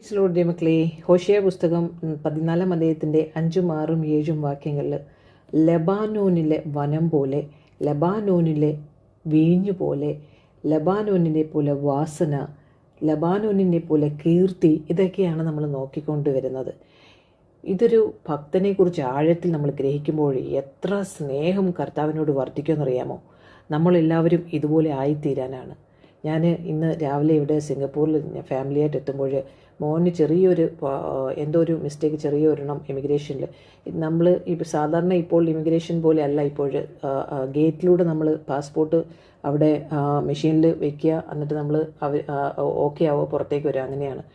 ഈശ്വലോടെ മക്കളെ, ഹോശേയ പുസ്തകം 14 അധ്യായത്തിൻ്റെ 5, 6, 7 വാക്യങ്ങളിൽ ലബാനോനിലെ വനം പോലെ, ലബാനോനിലെ വീഞ്ഞു പോലെ, ലബാനോനിനെ പോലെ വാസന, ലബാനോനിനെ പോലെ കീർത്തി, ഇതൊക്കെയാണ് നമ്മൾ നോക്കിക്കൊണ്ടുവരുന്നത്. ഇതൊരു ഭക്തനെക്കുറിച്ച് ആഴത്തിൽ നമ്മൾ ഗ്രഹിക്കുമ്പോൾ എത്ര സ്നേഹം കർത്താവിനോട് വർദ്ധിക്കുമെന്നറിയാമോ? നമ്മളെല്ലാവരും ഇതുപോലെ ആയിത്തീരാനാണ്. ഞാൻ ഇന്ന് രാവിലെ ഇവിടെ സിംഗപ്പൂരിൽ ഫാമിലിയായിട്ട് എത്തുമ്പോൾ മോന് ചെറിയൊരു എന്തോ ഒരു മിസ്റ്റേക്ക്, ചെറിയൊരെണ്ണം ഇമിഗ്രേഷനിൽ. നമ്മൾ സാധാരണ ഇപ്പോൾ ഇമിഗ്രേഷൻ പോലെ അല്ല. ഇപ്പോൾ ഗേറ്റിലൂടെ നമ്മൾ പാസ്പോർട്ട് അവിടെ മെഷീനിൽ വയ്ക്കുക, എന്നിട്ട് നമ്മൾ ഓക്കെ ആവുക, പുറത്തേക്ക് വരിക, അങ്ങനെയാണ്.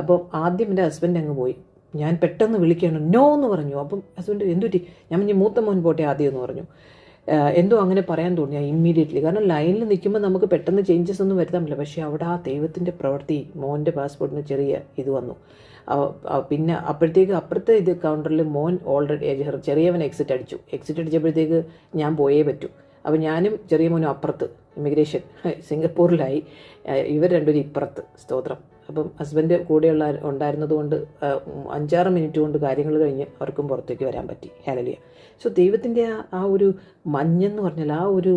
അപ്പോൾ ആദ്യം എൻ്റെ ഹസ്ബൻഡ് അങ്ങ് പോയി. ഞാൻ പെട്ടെന്ന് വിളിക്കുകയാണ്, നോ എന്ന് പറഞ്ഞു. അപ്പം ഹസ്ബൻഡ് എന്തുപറ്റി? ഞാൻ പറഞ്ഞ് മൂത്ത മോൻ പോട്ടെ ആദ്യം എന്ന് പറഞ്ഞു. എന്തോ അങ്ങനെ പറയാൻ തോന്നിയ ഇമ്മീഡിയറ്റ്ലി. കാരണം ലൈനിൽ നിൽക്കുമ്പോൾ നമുക്ക് പെട്ടെന്ന് ചേഞ്ചസ് ഒന്നും വരുത്താൻ പറ്റില്ല. പക്ഷേ അവിടെ ആ ദൈവത്തിൻ്റെ പ്രവൃത്തി, മോൻ്റെ പാസ്പോർട്ടിന് ചെറിയ ഇത് വന്നു. പിന്നെ അപ്പോഴത്തേക്ക് അപ്പുറത്തെ ഇത് കൗണ്ടറിൽ മോൻ ഓൾറെഡി ചെറിയവൻ എക്സിറ്റ് അടിച്ചപ്പോഴത്തേക്ക് ഞാൻ പോയേ പറ്റൂ. അപ്പോൾ ഞാനും ചെറിയ മോനും അപ്പുറത്ത് ഇമിഗ്രേഷൻ സിംഗപ്പൂരിലായി, ഇവർ രണ്ടുപേരും ഇപ്പുറത്ത്. സ്തോത്രം. അപ്പം ഹസ്ബൻഡ് കൂടെയുള്ള ഉണ്ടായിരുന്നത് കൊണ്ട് 5-6 മിനിറ്റ് കൊണ്ട് കാര്യങ്ങൾ കഴിഞ്ഞ് അവർക്കും പുറത്തേക്ക് വരാൻ പറ്റി. ഹല്ലേലൂയ. സോ ദൈവത്തിൻ്റെ ആ ഒരു മഞ്ഞെന്ന് പറഞ്ഞാൽ ആ ഒരു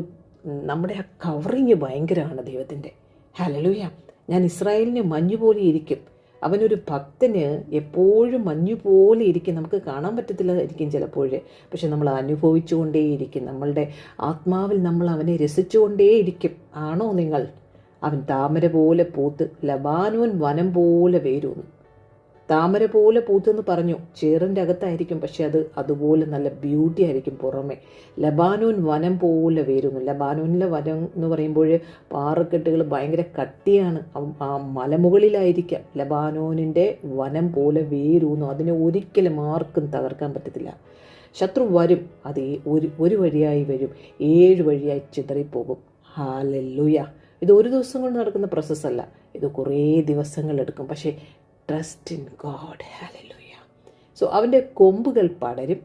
നമ്മുടെ ആ കവറിങ് ഭയങ്കരമാണ് ദൈവത്തിൻ്റെ. ഹല്ലേലൂയ. ഞാൻ ഇസ്രായേലിന് മഞ്ഞ് പോലെ ഇരിക്കും. അവനൊരു ഭക്തന് എപ്പോഴും മഞ്ഞു പോലെ ഇരിക്കും. നമുക്ക് കാണാൻ പറ്റത്തില്ലായിരിക്കും ചിലപ്പോൾ, പക്ഷെ നമ്മൾ അനുഭവിച്ചുകൊണ്ടേയിരിക്കും. നമ്മളുടെ ആത്മാവിൽ നമ്മൾ അവനെ രസിച്ചുകൊണ്ടേയിരിക്കും. ആണോ നിങ്ങൾ? അവൻ താമര പോലെ പൂത്ത്, ലബാനോൻ വനം പോലെ വേരൂന്നു. താമര പോലെ പൂത്തെന്ന് പറഞ്ഞു, ചേറിൻ്റെ അകത്തായിരിക്കും, പക്ഷെ അതുപോലെ നല്ല ബ്യൂട്ടി ആയിരിക്കും പുറമെ. ലബാനോൻ വനം പോലെ വേരുന്നു. ലബാനോനിലെ വനം എന്ന് പറയുമ്പോൾ പാറക്കെട്ടുകൾ ഭയങ്കര കട്ടിയാണ്. ആ മലമുകളിലായിരിക്കാം. ലബാനോനിൻ്റെ വനം പോലെ വേരൂന്നു. അതിനെ ഒരിക്കലും ആർക്കും തകർക്കാൻ പറ്റത്തില്ല. ശത്രു വരും, അത് ഒരു വഴിയായി വരും, 7 വഴിയായി ചിതറിപ്പോകും. ഹല്ലേലൂയ. ഇത് ഒരു ദിവസം കൊണ്ട് നടക്കുന്ന പ്രോസസ്സല്ല, ഇത് കുറേ ദിവസങ്ങളെടുക്കും. പക്ഷേ trust in God. Hallelujah. So അവൻ്റെ കൊമ്പുകൾ പടരും.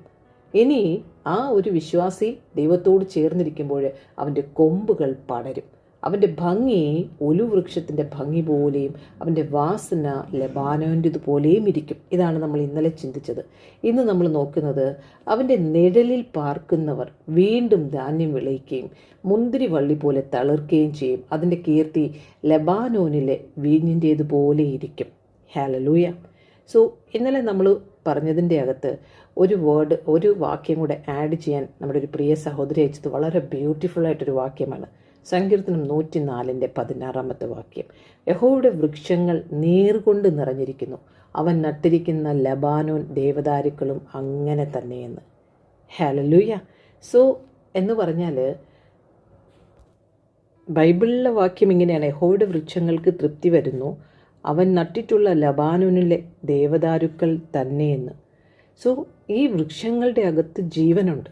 ഇനി ആ ഒരു വിശ്വാസി ദൈവത്തോട് ചേർന്നിരിക്കുമ്പോൾ അവൻ്റെ കൊമ്പുകൾ പടരും. അവൻ്റെ ഭംഗി ഒലിവൃക്ഷത്തിൻ്റെ ഭംഗി പോലെയും അവൻ്റെ വാസന ലബാനോൻ്റെതുപോലെയും ഇരിക്കും. ഇതാണ് നമ്മൾ ഇന്നലെ ചിന്തിച്ചത്. ഇന്ന് നമ്മൾ നോക്കുന്നത്, അവൻ്റെ നിഴലിൽ പാർക്കുന്നവർ വീണ്ടും ധാന്യം വിളയിക്കുകയും മുന്തിരി വള്ളി പോലെ തളിർക്കുകയും ചെയ്യും. അതിൻ്റെ കീർത്തി ലബാനോനിലെ വീഞ്ഞിൻ്റേതുപോലെ ഇരിക്കും. ഹല്ലേലൂയ. സോ ഇന്നലെ നമ്മൾ പറഞ്ഞതിൻ്റെ അകത്ത് ഒരു വാക്യം കൂടെ ആഡ് ചെയ്യാൻ നമ്മുടെ ഒരു പ്രിയ സഹോദരി അയച്ചത് വളരെ ബ്യൂട്ടിഫുൾ ആയിട്ടൊരു വാക്യമാണ്. സങ്കീർത്തനം 104:16 വാക്യം. യഹോവയുടെ വൃക്ഷങ്ങൾ നീർകൊണ്ട് നിറഞ്ഞിരിക്കുന്നു, അവൻ നട്ടിരിക്കുന്ന ലബാനോൻ ദേവദാരുക്കളും അങ്ങനെ തന്നെയെന്ന്. ഹല്ലേലൂയ. സോ എന്ന് പറഞ്ഞാൽ ബൈബിളിലെ വാക്യം ഇങ്ങനെയാണ്: യഹോവയുടെ വൃക്ഷങ്ങൾക്ക് തൃപ്തി വരുന്നു, അവൻ നട്ടിട്ടുള്ള ലബാനോനിലെ ദേവദാരുക്കൾ തന്നെയെന്ന്. സോ ഈ വൃക്ഷങ്ങളുടെ അകത്ത് ജീവനുണ്ട്.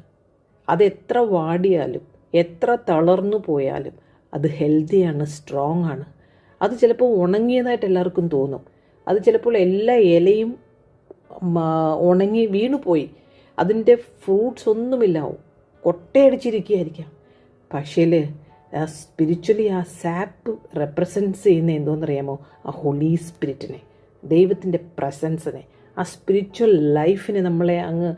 അതെത്ര വാടിയാലും എത്ര തളർന്നു പോയാലും അത് ഹെൽത്തിയാണ്, സ്ട്രോങ് ആണ്. അത് ചിലപ്പോൾ ഉണങ്ങിയതായിട്ട് എല്ലാവർക്കും തോന്നും. അത് ചിലപ്പോൾ എല്ലാ ഇലയും ഉണങ്ങി വീണുപോയി, അതിൻ്റെ ഫ്രൂട്ട്സ് ഒന്നുമില്ലാവും, കൊട്ടയടിച്ചിരിക്കുകയായിരിക്കാം. പക്ഷേ സ്പിരിച്വലി ആ സാപ്പ് റെപ്രസെൻറ്റ്സ് ചെയ്യുന്ന എന്തോന്നറിയാമോ? ആ ഹോളി സ്പിരിറ്റിനെ, ദൈവത്തിൻ്റെ പ്രസൻസിനെ, ആ സ്പിരിച്വൽ ലൈഫിനെ നമ്മളെ അങ്ങ്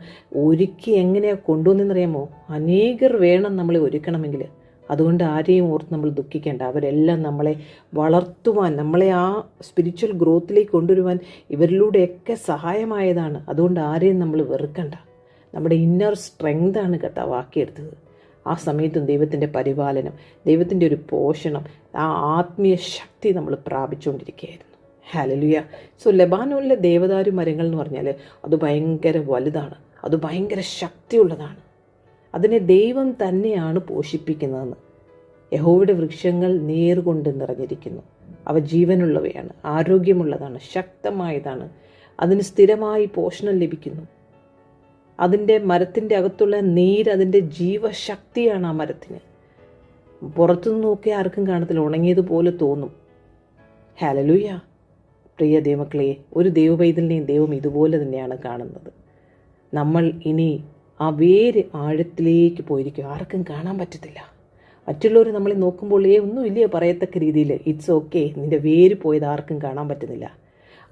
ഒരുക്കി എങ്ങനെയാണ് കൊണ്ടുവന്നെന്നറിയാമോ? അനേകർ വേണം നമ്മളെ ഒരുക്കണമെങ്കിൽ. അതുകൊണ്ട് ആരെയും ഓർത്ത് നമ്മൾ ദുഃഖിക്കേണ്ട. അവരെല്ലാം നമ്മളെ വളർത്തുവാൻ, നമ്മളെ ആ സ്പിരിച്വൽ ഗ്രോത്തിലേക്ക് കൊണ്ടുവരുവാൻ ഇവരിലൂടെയൊക്കെ സഹായമായതാണ്. അതുകൊണ്ട് ആരെയും നമ്മൾ വെറുക്കണ്ട. നമ്മുടെ ഇന്നർ സ്ട്രെങ്താണ് കർത്താവ് ആക്കിയെടുത്തത്. ആ സമയത്തും ദൈവത്തിൻ്റെ പരിപാലനം, ദൈവത്തിൻ്റെ ഒരു പോഷണം, ആ ആത്മീയ ശക്തി നമ്മൾ പ്രാപിച്ചുകൊണ്ടിരിക്കുകയായിരുന്നു. ഹല്ലേലൂയ. സോ ലബാനോനിലെ ദേവദാരു മരങ്ങൾ എന്ന് പറഞ്ഞാൽ അത് ഭയങ്കര വലുതാണ്, അത് ഭയങ്കര ശക്തിയുള്ളതാണ്. അതിനെ ദൈവം തന്നെയാണ് പോഷിപ്പിക്കുന്നതെന്ന്. യഹോവയുടെ വൃക്ഷങ്ങൾ നീർകൊണ്ട് നിറഞ്ഞിരിക്കുന്നു, അവ ജീവനുള്ളവയാണ്, ആരോഗ്യമുള്ളതാണ്, ശക്തമായതാണ്, അതിന് സ്ഥിരമായി പോഷണം ലഭിക്കുന്നു. അതിൻ്റെ മരത്തിൻ്റെ അകത്തുള്ള നീര് അതിൻ്റെ ജീവശക്തിയാണ്. ആ മരത്തിന് പുറത്തുനിന്ന് നോക്കിയാൽ ആർക്കും കാണത്തില്ല, ഉണങ്ങിയതുപോലെ തോന്നും. ഹല്ലേലൂയ. പ്രിയ ദൈവമക്കളെ, ഒരു ദൈവപൈതലിനെയും ദൈവം ഇതുപോലെ തന്നെയാണ് കാണുന്നത്. നമ്മൾ ഇനി ആ വേര് ആഴത്തിലേക്ക് പോയിരിക്കും, ആർക്കും കാണാൻ പറ്റത്തില്ല. മറ്റുള്ളവർ നമ്മളെ നോക്കുമ്പോൾ ഒന്നുമില്ല പറയത്തക്ക രീതിയിൽ ഇറ്റ്സ് ഓക്കെ, നിൻ്റെ വേര് പോയത് ആർക്കും കാണാൻ പറ്റുന്നില്ല.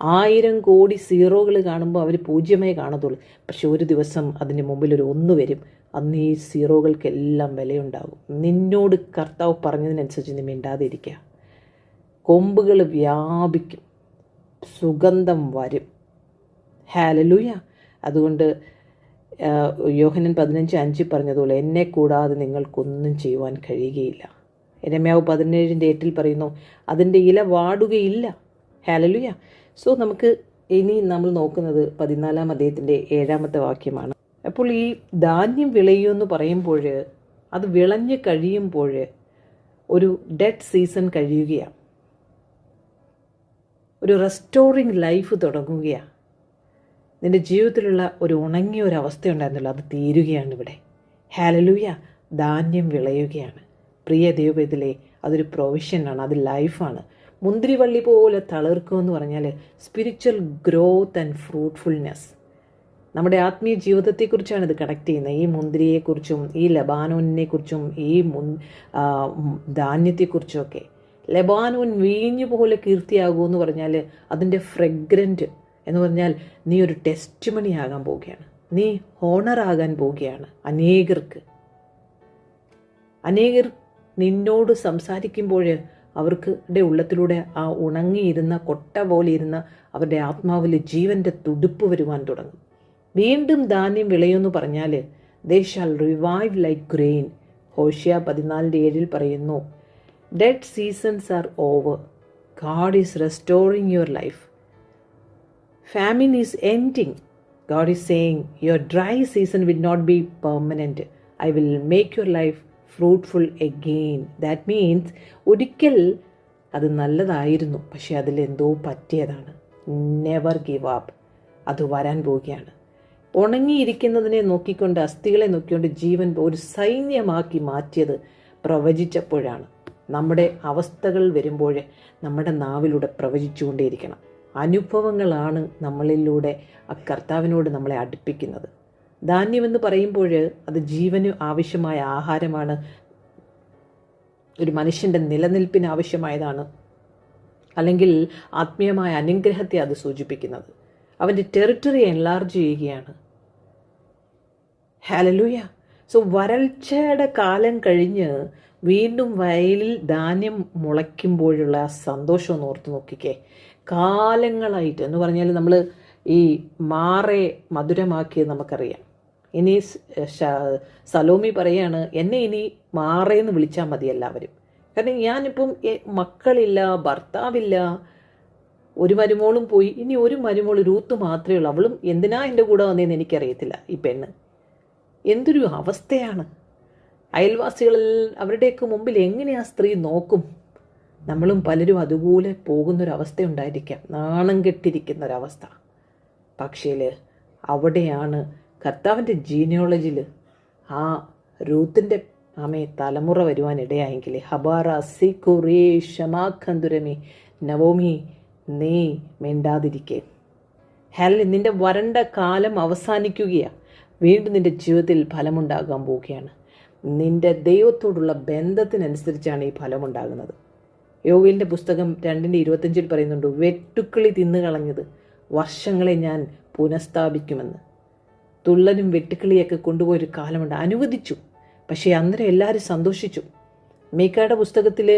1000 കോടി സീറോകൾ കാണുമ്പോൾ അവർ പൂജ്യമേ കാണത്തുള്ളൂ. പക്ഷെ ഒരു ദിവസം അതിന് മുമ്പിൽ ഒരു 1 വരും. അന്ന് ഈ സീറോകൾക്കെല്ലാം വിലയുണ്ടാകും. നിന്നോട് കർത്താവ് പറഞ്ഞതിനനുസരിച്ച് നീ മിണ്ടാതിരിക്കുക. കൊമ്പുകൾ വ്യാപിക്കും, സുഗന്ധം വരും. ഹല്ലേലൂയ. അതുകൊണ്ട് യോഹന്നാൻ 15:5 പറഞ്ഞതുപോലെ എന്നെ കൂടാതെ നിങ്ങൾക്കൊന്നും ചെയ്യുവാൻ കഴിയുകയില്ല. യെരമ്യാവ് 17:8 പറയുന്നു, അതിൻ്റെ ഇല വാടുകയില്ല. ഹല്ലേലൂയ. സോ നമുക്ക് ഇനി നമ്മൾ നോക്കുന്നത് 14-ാം അധ്യായത്തിൻ്റെ 7-ാമത്തെ വാക്യമാണ്. അപ്പോൾ ഈ ധാന്യം വിളയുമെന്ന് പറയുമ്പോൾ അത് വിളഞ്ഞ് കഴിയുമ്പോൾ ഒരു ഡെഡ് സീസൺ കഴിയുകയാണ്, ഒരു റെസ്റ്റോറിങ് ലൈഫ് തുടങ്ങുകയാണ്. നിൻ്റെ ജീവിതത്തിലുള്ള ഒരു ഉണങ്ങിയ ഒരു അവസ്ഥയുണ്ടായിരുന്നല്ലോ, അത് തീരുകയാണ് ഇവിടെ. ഹല്ലേലൂയ. ധാന്യം വിളയുകയാണ്. പ്രിയ ദൈവവേദലേ, അതൊരു പ്രൊവിഷനാണ്, അത് ലൈഫാണ്. മുന്തിരിവള്ളി പോലെ തളിർക്കുമെന്ന് പറഞ്ഞാൽ സ്പിരിച്വൽ ഗ്രോത്ത് ആൻഡ് ഫ്രൂട്ട്ഫുൾനെസ്. നമ്മുടെ ആത്മീയ ജീവിതത്തെക്കുറിച്ചാണ് ഇത് കണക്ട് ചെയ്യുന്നത്. ഈ മുന്തിരിയെക്കുറിച്ചും ഈ ലെബാനോനിനെക്കുറിച്ചും ഈ ധാന്യത്തെക്കുറിച്ചുമൊക്കെ. ലെബാനോൻ വീഞ്ഞു പോലെ കീർത്തിയാകുമെന്ന് പറഞ്ഞാൽ അതിൻ്റെ ഫ്രെഗ്രൻറ്റ് എന്ന് പറഞ്ഞാൽ നീ ഒരു ടെസ്റ്റ് മണി ആകാൻ പോവുകയാണ്, നീ ഹോണറാകാൻ പോവുകയാണ്. അനേകർ നിന്നോട് സംസാരിക്കുമ്പോൾ അവർക്ക് ഉള്ളത്തിലൂടെ ആ ഉണങ്ങിയിരുന്ന കൊട്ട പോലെ ഇരുന്ന അവരുടെ ആത്മാവിൽ ജീവൻ്റെ തുടുപ്പ് വരുവാൻ തുടങ്ങും. വീണ്ടും ധാന്യം വിളയുമെന്ന് പറഞ്ഞാൽ they shall revive like grain. ഹോശിയ 14:7 പറയുന്നു, dead seasons are over, God is restoring your life. Famine is ending. God is saying, your dry season will not be permanent. I will make your life fruitful again. That means ഒരിക്കൽ അത് നല്ലതായിരുന്നു, പക്ഷെ അതിലെന്തോ പറ്റിയതാണ്. Never give up. അത് വരാൻ പോവുകയാണ്. ഉണങ്ങിയിരിക്കുന്നതിനെ നോക്കിക്കൊണ്ട്, അസ്ഥികളെ നോക്കിക്കൊണ്ട് ജീവൻ ഒരു സൈന്യമാക്കി മാറ്റിയത് പ്രവചിച്ചപ്പോഴാണ്. നമ്മുടെ അവസ്ഥകൾ വരുമ്പോൾ നമ്മുടെ നാവിലൂടെ പ്രവചിച്ചുകൊണ്ടേയിരിക്കണം. അനുഭവങ്ങളാണ് നമ്മളിലൂടെ ആ കർത്താവിനോട് നമ്മളെ അടുപ്പിക്കുന്നത്. ധാന്യമെന്ന് പറയുമ്പോൾ അത് ജീവന് ആവശ്യമായ ആഹാരമാണ്, ഒരു മനുഷ്യൻ്റെ നിലനിൽപ്പിന് ആവശ്യമായതാണ്, അല്ലെങ്കിൽ ആത്മീയമായ അനുഗ്രഹത്തെ അത് സൂചിപ്പിക്കുന്നത്. അവൻ്റെ ടെറിട്ടറി എൻലാർജ് ചെയ്യുകയാണ്. ഹല്ലേലൂയ. സോ വരൾച്ചയുടെ കാലം കഴിഞ്ഞ് വീണ്ടും വയലിൽ ധാന്യം മുളയ്ക്കുമ്പോഴുള്ള ആ സന്തോഷം ഒന്ന് ഓർത്ത് നോക്കിക്കേ. കാലങ്ങളായിട്ട് എന്ന് പറഞ്ഞാൽ നമ്മൾ ഈ മാറെ മധുരമാക്കിയത് നമുക്കറിയാം. ഇനി സലോമി പറയാണ്, എന്നെ ഇനി മാറേന്ന് വിളിച്ചാൽ മതി എല്ലാവരും. കാരണം ഞാനിപ്പം മക്കളില്ല, ഭർത്താവില്ല, ഒരു മരുമോളും പോയി, ഇനി ഒരു മരുമോൾ രൂത്ത് മാത്രമേ ഉള്ളൂ. അവളും എന്തിനാ എൻ്റെ കൂടെ വന്നതെന്ന് എനിക്കറിയത്തില്ല. ഈ പെണ്ണ് എന്തൊരു അവസ്ഥയാണ്. അയൽവാസികളിൽ അവരുടെയൊക്കെ മുമ്പിൽ എങ്ങനെ ആ സ്ത്രീ നോക്കും? നമ്മളും പലരും അതുപോലെ പോകുന്നൊരവസ്ഥയുണ്ടായിരിക്കാം, നാണം കെട്ടിരിക്കുന്നൊരവസ്ഥ. പക്ഷേ അവിടെയാണ് കർത്താവിൻ്റെ ജീനിയോളജിയിൽ ആ രൂത്തിൻ്റെ തലമുറ വരുവാനിടയായെങ്കിൽ ഹബാറ സിക്കുറേ ഷമാഖന്തുരമി നവോമി നീ മിണ്ടാതിരിക്കേ. നിൻ്റെ വരണ്ട കാലം അവസാനിക്കുകയാണ്. വീണ്ടും നിൻ്റെ ജീവിതത്തിൽ ഫലമുണ്ടാകാൻ പോവുകയാണ്. നിൻ്റെ ദൈവത്തോടുള്ള ബന്ധത്തിനനുസരിച്ചാണ് ഈ ഫലമുണ്ടാകുന്നത്. യോവേലിൻ്റെ പുസ്തകം 2:25 പറയുന്നുണ്ട്, വെട്ടുക്കിളി തിന്നു കളഞ്ഞത് വർഷങ്ങളെ ഞാൻ പുനഃസ്ഥാപിക്കുമെന്ന്. തുള്ളനും വെട്ടുക്കിളിയൊക്കെ കൊണ്ടുപോയൊരു കാലമുണ്ട്, അനുവദിച്ചു. പക്ഷേ അന്നേരം എല്ലാവരും സന്തോഷിച്ചു. മീക്കയുടെ പുസ്തകത്തിൽ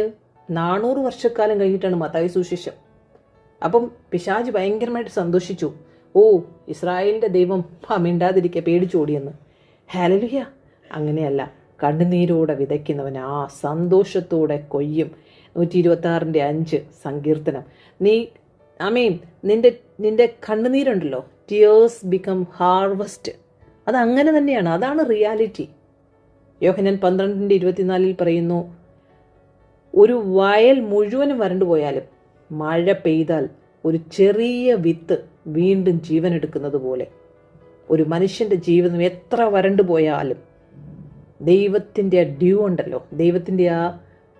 400 വർഷക്കാലം കഴിഞ്ഞിട്ടാണ് മത്തായി സുവിശേഷം. അപ്പം പിശാച് ഭയങ്കരമായിട്ട് സന്തോഷിച്ചു. ഇസ്രായേലിൻ്റെ ദൈവം മിണ്ടാതിരിക്കുക, പേടിച്ചോടിയെന്ന്. ഹല്ലേലൂയ. അങ്ങനെയല്ല, കണ്ണുനീരോടെ വിതയ്ക്കുന്നവൻ ആ സന്തോഷത്തോടെ കൊയ്യും. 126:5 സങ്കീർത്തനം. നിന്റെ കണ്ണുനീരുണ്ടല്ലോ, ടിയേഴ്സ് ബിക്കം ഹാർവസ്റ്റ്. അതങ്ങനെ തന്നെയാണ്, അതാണ് റിയാലിറ്റി. യോഹന്നാൻ 12:24 പറയുന്നു, ഒരു വയൽ മുഴുവനും വരണ്ടു പോയാലും മഴ പെയ്താൽ ഒരു ചെറിയ വിത്ത് വീണ്ടും ജീവനെടുക്കുന്നത് പോലെ ഒരു മനുഷ്യൻ്റെ ജീവിതം എത്ര വരണ്ടു പോയാലും ദൈവത്തിൻ്റെ ഡ്യൂ ഉണ്ടല്ലോ, ദൈവത്തിൻ്റെ ആ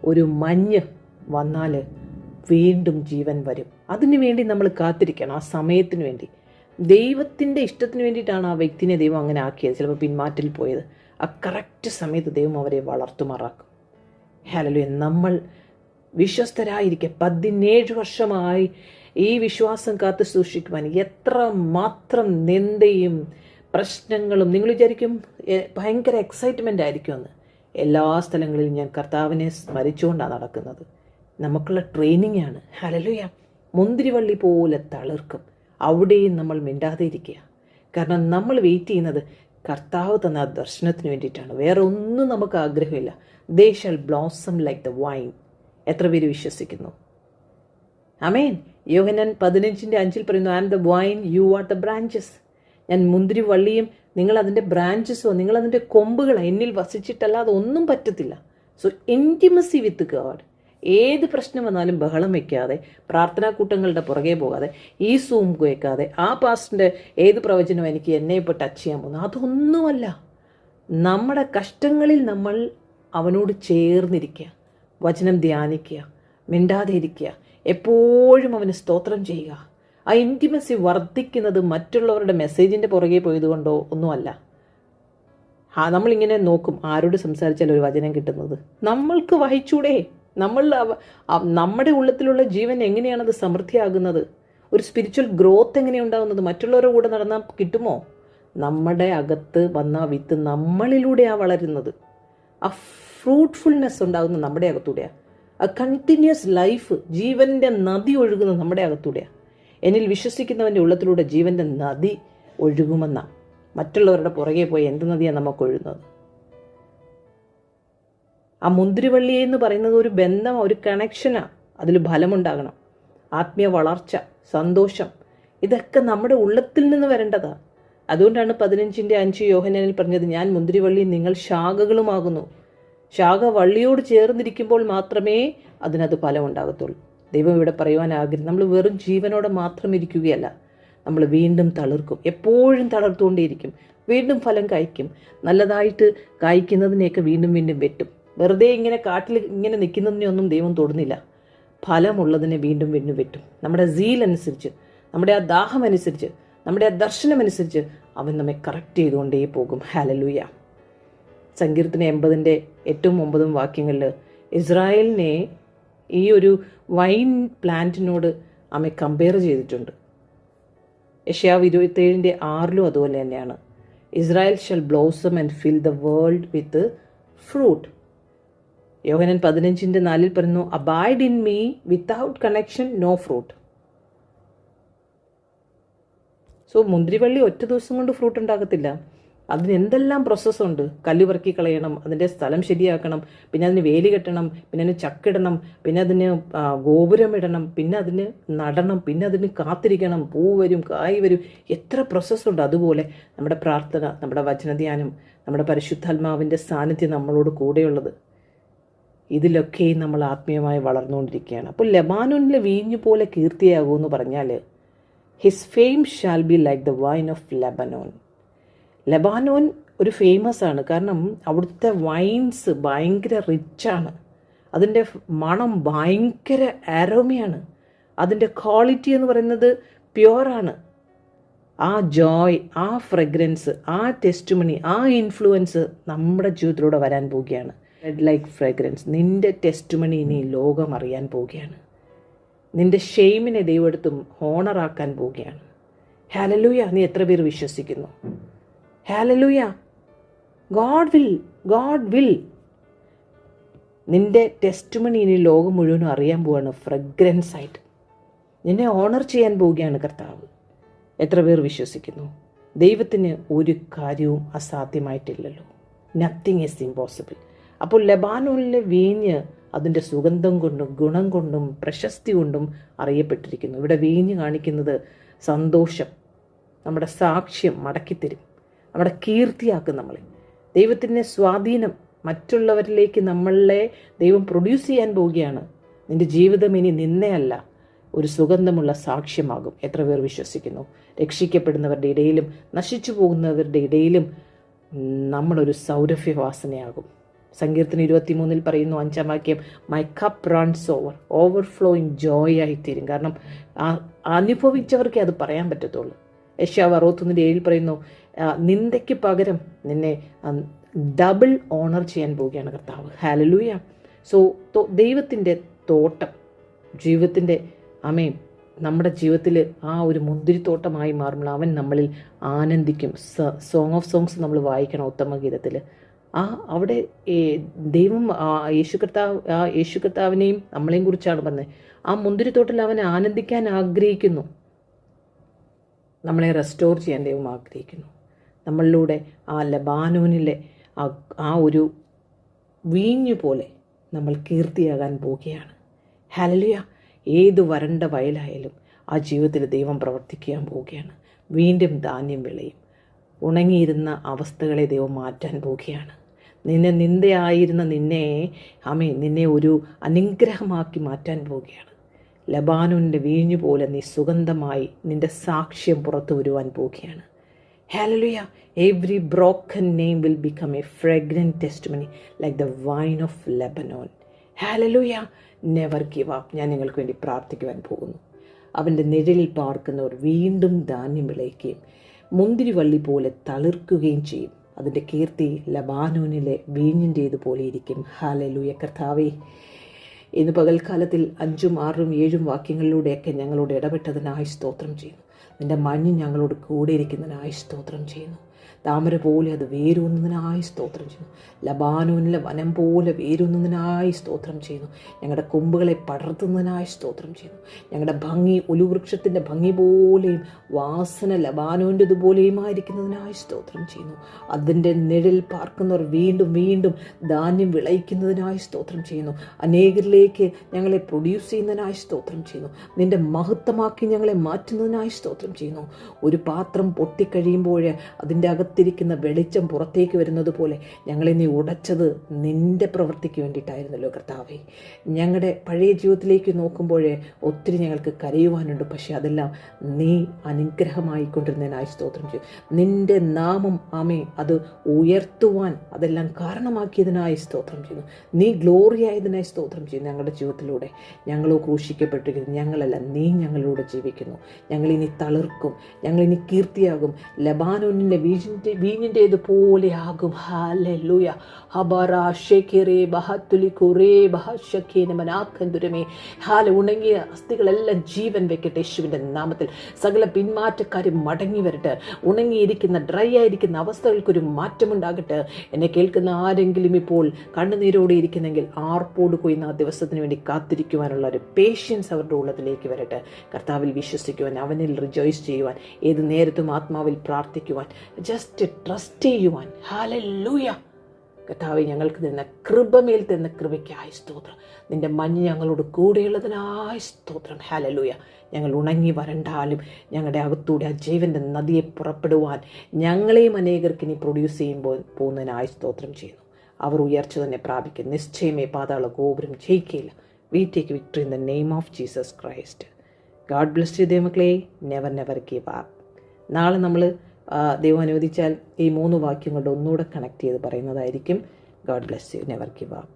ഒരു മഞ്ഞ് വന്നാൽ വീണ്ടും ജീവൻ വരും. അതിനു വേണ്ടി നമ്മൾ കാത്തിരിക്കണം, ആ സമയത്തിന് വേണ്ടി. ദൈവത്തിൻ്റെ ഇഷ്ടത്തിന് വേണ്ടിയിട്ടാണ് ആ വ്യക്തിനെ ദൈവം അങ്ങനെ ആക്കിയത്. ചിലപ്പോൾ പിന്മാറ്റിൽ പോയത്. ആ കറക്റ്റ് സമയത്ത് ദൈവം അവരെ വളർത്തുമാറാക്കും. ഹല്ലേലൂയ. നമ്മൾ വിശ്വസ്തരായിരിക്കെ 17 വർഷമായി ഈ വിശ്വാസം കാത്തു സൂക്ഷിക്കുവാൻ എത്ര മാത്രം നിന്ദയും പ്രശ്നങ്ങളും നിങ്ങൾ വിചാരിക്കും ഭയങ്കര എക്സൈറ്റ്മെൻ്റ് ആയിരിക്കുമെന്ന്. എല്ലാ സ്ഥലങ്ങളിലും ഞാൻ കർത്താവിനെ സ്മരിച്ചുകൊണ്ടാണ് നടക്കുന്നത്. നമുക്കുള്ള ട്രെയിനിങ് ആണ്. ഹല്ലേലൂയ. മുന്തിരിവള്ളി പോലെ തളിർക്കും, അവിടെയും നമ്മൾ മിണ്ടാതെ ഇരിക്കുക. കാരണം നമ്മൾ വെയിറ്റ് ചെയ്യുന്നത് കർത്താവ് തന്ന ആ ദർശനത്തിന് വേണ്ടിയിട്ടാണ്. വേറെ ഒന്നും നമുക്ക് ആഗ്രഹമില്ല. They shall blossom like the vine. എത്ര പേര് വിശ്വസിക്കുന്നു? ആമേൻ. യോഹന്നാൻ 15:5 പറയുന്നു, I am the vine, you are the branches. ഞാൻ മുന്തിരി വള്ളിയും നിങ്ങൾ അതിൻ്റെ ബ്രാഞ്ചസോ, നിങ്ങൾ അതിൻ്റെ കൊമ്പുകളോ. എന്നിൽ വസിച്ചിട്ടല്ലാതെ ഒന്നും പറ്റത്തില്ല. So intimacy with God. ഏത് പ്രശ്നം വന്നാലും ബഹളം വയ്ക്കാതെ, പ്രാർത്ഥനാ കൂട്ടങ്ങളുടെ പുറകെ പോകാതെ, ഈ സൂം കേൾക്കാതെ, ആ പാസ്റ്റിൻ്റെ ഏത് പ്രവചനം എനിക്ക് എന്നെ ഇപ്പോൾ ടച്ച് ചെയ്യാൻ പോകുന്നു, അതൊന്നുമല്ല. നമ്മുടെ കഷ്ടങ്ങളിൽ നമ്മൾ അവനോട് ചേർന്നിരിക്കുക, വചനം ധ്യാനിക്കുക, മിണ്ടാതെ ഇരിക്കുക, എപ്പോഴും അവന് സ്തോത്രം ചെയ്യുക. ആ ഇൻറ്റിമസി വർദ്ധിക്കുന്നത് മറ്റുള്ളവരുടെ മെസ്സേജിൻ്റെ പുറകെ പോയതുകൊണ്ടോ ഒന്നുമല്ല. നമ്മളിങ്ങനെ നോക്കും, ആരോട് സംസാരിച്ചാൽ ഒരു വചനം കിട്ടുന്നത്. നമ്മൾക്ക് വഹിച്ചൂടെ? നമ്മുടെ ഉള്ളത്തിലുള്ള ജീവൻ എങ്ങനെയാണത് സമൃദ്ധിയാകുന്നത്? ഒരു സ്പിരിച്വൽ ഗ്രോത്ത് എങ്ങനെയുണ്ടാകുന്നത്? മറ്റുള്ളവരുടെ കൂടെ നടന്നാൽ കിട്ടുമോ? നമ്മുടെ അകത്ത് വന്ന വിത്ത് നമ്മളിലൂടെയാണ് വളരുന്നത്. ആ ഫ്രൂട്ട്ഫുൾനെസ് ഉണ്ടാകുന്നത് നമ്മുടെ അകത്തൂടെയാണ്. ആ കണ്ടിന്യൂസ് ലൈഫ്, ജീവൻ്റെ നദി ഒഴുകുന്നത് നമ്മുടെ അകത്തൂടെയാണ്. എന്നിൽ വിശ്വസിക്കുന്നവൻ്റെ ഉള്ളത്തിലൂടെ ജീവൻ്റെ നദി ഒഴുകുമെന്നാണ്. മറ്റുള്ളവരുടെ പുറകെ പോയി എന്ത് നദിയാണ് നമുക്ക് ഒഴുകുന്നത്? ആ മുന്തിരിവള്ളി എന്ന് പറയുന്നത് ഒരു ബന്ധം, ഒരു കണക്ഷനാണ്. അതിൽ ഫലമുണ്ടാകണം. ആത്മീയ വളർച്ച, സന്തോഷം, ഇതൊക്കെ നമ്മുടെ ഉള്ളത്തിൽ നിന്ന് വരേണ്ടതാണ്. അതുകൊണ്ടാണ് 15:5 യോഹന്നാനിൽ പറഞ്ഞത്, ഞാൻ മുന്തിരിവള്ളി, നിങ്ങൾ ശാഖകളുമാകുന്നു. ശാഖ വള്ളിയോട് ചേർന്നിരിക്കുമ്പോൾ മാത്രമേ അതിനത് ഫലം ഉണ്ടാകത്തുള്ളൂ. ദൈവം ഇവിടെ പറയുവാൻ ആഗ്രഹം, നമ്മൾ വെറും ജീവനോടെ മാത്രം ഇരിക്കുകയല്ല, നമ്മൾ വീണ്ടും തളിർക്കും. എപ്പോഴും തളർത്തുകൊണ്ടേയിരിക്കും. വീണ്ടും ഫലം കായ്ക്കും. നല്ലതായിട്ട് കായ്ക്കുന്നതിനെയൊക്കെ വീണ്ടും വീണ്ടും വെട്ടും. വെറുതെ ഇങ്ങനെ കാട്ടിൽ ഇങ്ങനെ നിൽക്കുന്നതിനെയൊന്നും ദൈവം തൊടുന്നില്ല. ഫലമുള്ളതിനെ വീണ്ടും വീണ്ടും വെട്ടും. നമ്മുടെ സീൽ അനുസരിച്ച്, നമ്മുടെ ആ ദാഹം അനുസരിച്ച്, നമ്മുടെ ആ ദർശനമനുസരിച്ച് അവൻ നമ്മെ കറക്റ്റ് ചെയ്തുകൊണ്ടേ പോകും. ഹല്ലേലൂയ. സങ്കീർത്തനം 80:8-9 വാക്യങ്ങളിൽ ഇസ്രായേലിനെ ഈ ഒരു വൈൻ പ്ലാന്റിനോട് അമ്മ കമ്പയർ ചെയ്തിട്ടുണ്ട്. യെശയ്യാവ് 27:6 അതുപോലെ തന്നെയാണ്. Israel shall blossom and fill the world with fruit. യോഹന്നാൻ 15:4 പറയുന്നു, abide in me, without connection no fruit. So മുന്തിരിവള്ളി ഒറ്റ ദിവസം കൊണ്ട് ഫ്രൂട്ട് ഉണ്ടാകത്തില്ല. അതിന് എന്തെല്ലാം പ്രോസസ്സുണ്ട്. കല്ല് പെറുക്കി കളയണം, അതിൻ്റെ സ്ഥലം ശരിയാക്കണം, പിന്നെ അതിന് വേലി കെട്ടണം, പിന്നെ അതിന് ചക്കിടണം, പിന്നെ അതിന് ഗോപുരം ഇടണം, പിന്നെ അതിന് നടണം, പിന്നെ അതിന് കാത്തിരിക്കണം, പൂ വരും, കായ് വരും, എത്ര പ്രോസസ്സുണ്ട്. അതുപോലെ നമ്മുടെ പ്രാർത്ഥന, നമ്മുടെ വചനധ്യാനം, നമ്മുടെ പരിശുദ്ധാത്മാവിൻ്റെ സാന്നിധ്യം നമ്മളോട് കൂടെയുള്ളത്, ഇതിലൊക്കെ നമ്മൾ ആത്മീയമായി വളർന്നുകൊണ്ടിരിക്കുകയാണ്. അപ്പോൾ ലെബാനോനിലെ വീഞ്ഞു പോലെ കീർത്തിയാകുമെന്ന് പറഞ്ഞാൽ, his fame shall be like the wine of Lebanon. Lebanon ഒരു ഫേമസ് ആണ്. കാരണം അവിടുത്തെ വൈൻസ് ഭയങ്കര റിച്ചാണ്. അതിൻ്റെ മണം ഭയങ്കര ആരോമയാണ്. അതിൻ്റെ ക്വാളിറ്റി എന്ന് പറയുന്നത് പ്യുവറാണ്. ആ ജോയ്, ആ ഫ്രെഗ്രൻസ്, ആ ടെസ്റ്റുമണി, ആ ഇൻഫ്ലുവൻസ് നമ്മുടെ ജീവിതത്തിലൂടെ വരാൻ പോവുകയാണ്. Red like fragrance. നിൻ്റെ ടെസ്റ്റുമണി ഇനി ലോകം അറിയാൻ പോവുകയാണ്. നിൻ്റെ ഷെയിമിനെ ദൈവമെടുത്തും ഹോണറാക്കാൻ പോവുകയാണ്. ഹല്ലേലൂയ. നീ എത്ര പേർ വിശ്വസിക്കുന്നു? ഹല്ലേലൂയ. God will. നിൻ്റെ ടെസ്റ്റുമണി ഇനി ലോകം മുഴുവനും അറിയാൻ പോവുകയാണ്. ഫ്രെഗ്രൻസ് ആയിട്ട് നിന്നെ ഓണർ ചെയ്യാൻ പോവുകയാണ് കർത്താവ്. എത്ര പേർ വിശ്വസിക്കുന്നു? ദൈവത്തിന് ഒരു കാര്യവും അസാധ്യമായിട്ടില്ലല്ലോ. Nothing is impossible. അപ്പോൾ ലെബാനോനിലെ വീഞ്ഞ് അതിൻ്റെ സുഗന്ധം കൊണ്ടും ഗുണം കൊണ്ടും പ്രശസ്തി കൊണ്ടും അറിയപ്പെട്ടിരിക്കുന്നു. ഇവിടെ വീഞ്ഞ് കാണിക്കുന്നത് സന്തോഷം, നമ്മുടെ സാക്ഷ്യം മടക്കിത്തരും, നമ്മുടെ കീർത്തിയാക്കും നമ്മളെ. ദൈവത്തിൻ്റെ സ്വാധീനം മറ്റുള്ളവരിലേക്ക് നമ്മളെ ദൈവം പ്രൊഡ്യൂസ് ചെയ്യാൻ പോവുകയാണ്. നിൻ്റെ ജീവിതം ഇനി നിന്നെയല്ല, ഒരു സുഗന്ധമുള്ള സാക്ഷ്യമാകും. എത്ര പേർ വിശ്വസിക്കുന്നു? രക്ഷിക്കപ്പെടുന്നവരുടെ ഇടയിലും നശിച്ചു പോകുന്നവരുടെ ഇടയിലും നമ്മളൊരു സൗരഭ്യവാസനയാകും. സങ്കീർത്തനം 23 പറയുന്നു, 5-ാം വാക്യം, my cup runs overflowing Joy ആയിത്തീരും. കാരണം അനുഭവിച്ചവർക്കേ അത് പറയാൻ പറ്റത്തുള്ളൂ. യെശയ്യാവ് 61:7 പറയുന്നു, നിന്ദയ്ക്ക് പകരം നിന്നെ ഡബിൾ ഓണർ ചെയ്യാൻ പോവുകയാണ് കർത്താവ്. ഹല്ലേലൂയ. സോ ദൈവത്തിൻ്റെ തോട്ടം, ജീവിതത്തിൻ്റെ നമ്മുടെ ജീവിതത്തിൽ ആ ഒരു മുന്തിരിത്തോട്ടമായി മാറുമ്പോൾ അവൻ നമ്മളിൽ ആനന്ദിക്കും. സോങ് ഓഫ് സോങ്സ് നമ്മൾ വായിക്കണം ഉത്തമഗീതത്തിൽ. അവിടെ ദൈവം യേശു കർത്താവിനെയും നമ്മളെയും കുറിച്ചാണ് പറഞ്ഞത്. ആ മുന്തിരിത്തോട്ടിൽ അവൻ ആനന്ദിക്കാൻ ആഗ്രഹിക്കുന്നു. നമ്മളെ റെസ്റ്റോർ ചെയ്യാൻ ദൈവം ആഗ്രഹിക്കുന്നു. നമ്മളിലൂടെ ആ ലബാനോനിലെ ആ ഒരു വീഞ്ഞു പോലെ നമ്മൾ കീർത്തിയാകാൻ പോവുകയാണ്. ഹല്ലേലൂയ. ഏത് വരണ്ട വയലായാലും ആ ജീവിതത്തിൽ ദൈവം പ്രവർത്തിക്കാൻ പോവുകയാണ്. വീണ്ടും ധാന്യം വിളയും. ഉണങ്ങിയിരുന്ന അവസ്ഥകളെ ദൈവം മാറ്റാൻ പോവുകയാണ്. നിന്ദയായിരുന്ന നിന്നെ ഒരു അനുഗ്രഹമാക്കി മാറ്റാൻ പോവുകയാണ്. ലബാനോനിൻ്റെ വീഞ്ഞു പോലെ നീ സുഗന്ധമായി നിൻ്റെ സാക്ഷ്യം പുറത്തു വരുവാൻ പോവുകയാണ്. Hallelujah. Every broken name will become a fragrant testimony like the wine of Lebanon. Hallelujah. Never give up. ഞാൻ നിങ്ങൾക്ക് വേണ്ടി പ്രാർത്ഥിക്കുവാൻ പോകുന്നു. അവൻ്റെ നിഴലിൽ പാർക്കുന്നവർ വീണ്ടും ധാന്യം വിളയിക്കുകയും മുന്തിരിവള്ളി പോലെ തളിർക്കുകയും ചെയ്യും. അതിൻ്റെ കീർത്തി ലബാനോനിലെ വീഞ്ഞിൻ്റേതുപോലെ ഇരിക്കും. ഹല്ലേലൂയ. കർത്താവേ, ഇന്ന് പകൽക്കാലത്തിൽ 5, 6, 7 വാക്യങ്ങളിലൂടെയൊക്കെ ഞങ്ങളോട് ഇടപെട്ടതിനായി സ്തോത്രം ചെയ്യുന്നു. നിൻ്റെ മഞ്ഞ് ഞങ്ങളോട് കൂടെ ഇരിക്കുന്നതിനായി സ്തോത്രം ചെയ്യുന്നു. താമര പോലെ അത് വേരൂന്നുന്നതിനായി സ്തോത്രം ചെയ്യുന്നു. ലബാനോനിലെ വനം പോലെ വേരൂന്നുന്നതിനായി സ്തോത്രം ചെയ്യുന്നു. ഞങ്ങളുടെ കൊമ്പുകളെ പടർത്തുന്നതിനായി സ്തോത്രം ചെയ്യുന്നു. ഞങ്ങളുടെ ഭംഗി ഒലിവൃക്ഷത്തിൻ്റെ ഭംഗി പോലെയും വാസന ലബാനോൻ്റെതുപോലെയുമായിരിക്കുന്നതിനായി സ്തോത്രം ചെയ്യുന്നു. അതിൻ്റെ നിഴൽ പാർക്കുന്നവർ വീണ്ടും വീണ്ടും ധാന്യം വിളയിക്കുന്നതിനായി സ്തോത്രം ചെയ്യുന്നു. അനേകരിലേക്ക് ഞങ്ങളെ പ്രൊഡ്യൂസ് ചെയ്യുന്നതിനായി സ്തോത്രം ചെയ്യുന്നു. നിൻ്റെ മഹത്വമാക്കി ഞങ്ങളെ മാറ്റുന്നതിനായി സ്തോത്രം ചെയ്യുന്നു. ഒരു പാത്രം പൊട്ടിക്കഴിയുമ്പോൾ അതിൻ്റെ അകത്തിരിക്കുന്ന വെളിച്ചം പുറത്തേക്ക് വരുന്നത് പോലെ ഞങ്ങളെ നീ ഉടച്ചത് നിൻ്റെ പ്രവൃത്തിക്ക് വേണ്ടിയിട്ടായിരുന്നല്ലോ കർത്താവേ. ഞങ്ങളുടെ പഴയ ജീവിതത്തിലേക്ക് നോക്കുമ്പോൾ ഒത്തിരി ഞങ്ങൾക്ക് കരയുവാനുണ്ട്. പക്ഷേ അതെല്ലാം നീ അനുഗ്രഹമായിക്കൊണ്ടിരുന്നതിനായി സ്തോത്രം ചെയ്യും. നിൻ്റെ നാമം അത് ഉയർത്തുവാൻ അതെല്ലാം കാരണമാക്കിയതിനായി സ്തോത്രം ചെയ്യുന്നു. നീ ഗ്ലോറി ആയതിനായി സ്തോത്രം ചെയ്യുന്നു. ഞങ്ങളുടെ ജീവിതത്തിലൂടെ ഞങ്ങളോ ക്രൂശിക്കപ്പെട്ടിരിക്കുന്നു. ഞങ്ങളല്ല, നീ ഞങ്ങളിലൂടെ ജീവിക്കുന്നു. ഞങ്ങളിനി തളിർക്കും, ഞങ്ങളിനി കീർത്തിയാകും. ലബാനോനിലെ വീഞ്ഞിൻ്റേതുപോലെ ആകും. ഹല്ലേലൂയ. ഉണങ്ങിയ അസ്ഥികളെല്ലാം ജീവൻ വെക്കട്ടെ യേശുവിൻ്റെ നാമത്തിൽ. സകല പിന്മാറ്റക്കാരും മടങ്ങി വരട്ടെ. ഉണങ്ങിയിരിക്കുന്ന ഡ്രൈ ആയിരിക്കുന്ന അവസ്ഥകൾക്കൊരു മാറ്റമുണ്ടാകട്ടെ. എന്നെ കേൾക്കുന്ന ആരെങ്കിലും ഇപ്പോൾ കണ്ണുനീരോടെ ഇരിക്കുന്നെങ്കിൽ ആർപ്പോട് കൊയ്യുന്ന ആ ദിവസത്തിന് വേണ്ടി കാത്തിരിക്കുവാനുള്ള ഒരു പേഷ്യൻസ് അവരുടെ ഉള്ളതിലേക്ക് വരട്ടെ. കർത്താവിൽ വിശ്വസിക്കുവാൻ, അവനിൽ റിജോയ്സ് ചെയ്യുവാൻ, ഏത് നേരത്തും ആത്മാവിൽ പ്രാർത്ഥിക്കുവാൻ, ജസ്റ്റ് ട്രസ്റ്റ് ചെയ്യുവാൻ. ഹല്ലേലൂയ. കർത്താവേ, ഞങ്ങൾക്ക് തരുന്ന കൃപമേൽ തരുന്ന കൃപയ്ക്കായി സ്തോത്രം. നിൻ്റെ മഞ്ഞ് ഞങ്ങളോട് കൂടെയുള്ളതിനായി സ്തോത്രം. ഹല്ലേലൂയ. ഞങ്ങൾ ഉണങ്ങി വരണ്ടാലും ഞങ്ങളുടെ അകത്തൂടെ ആ ജീവൻ്റെ നദിയെ പുറപ്പെടുവാൻ ഞങ്ങളെയും അനേകർക്ക് ഇനി പ്രൊഡ്യൂസ് ചെയ്യുമ്പോൾ പോകുന്നതിനായി സ്തോത്രം ചെയ്യുന്നു. അവർ ഉയർച്ച തന്നെ പ്രാപിക്കും. നിശ്ചയമേ പാതാള ഗോപുരം ജയിക്കില്ല. We take victory in the name of Jesus Christ. God bless you ദൈവമക്കളെ. Never give up. നാളെ നമ്മൾ ദൈവം അനുവദിച്ചാൽ ഈ 3 വാക്യം കൊണ്ട് ഒന്നുകൂടെ കണക്ട് ചെയ്ത് പറയുന്നതായിരിക്കും. God bless you. Never give up.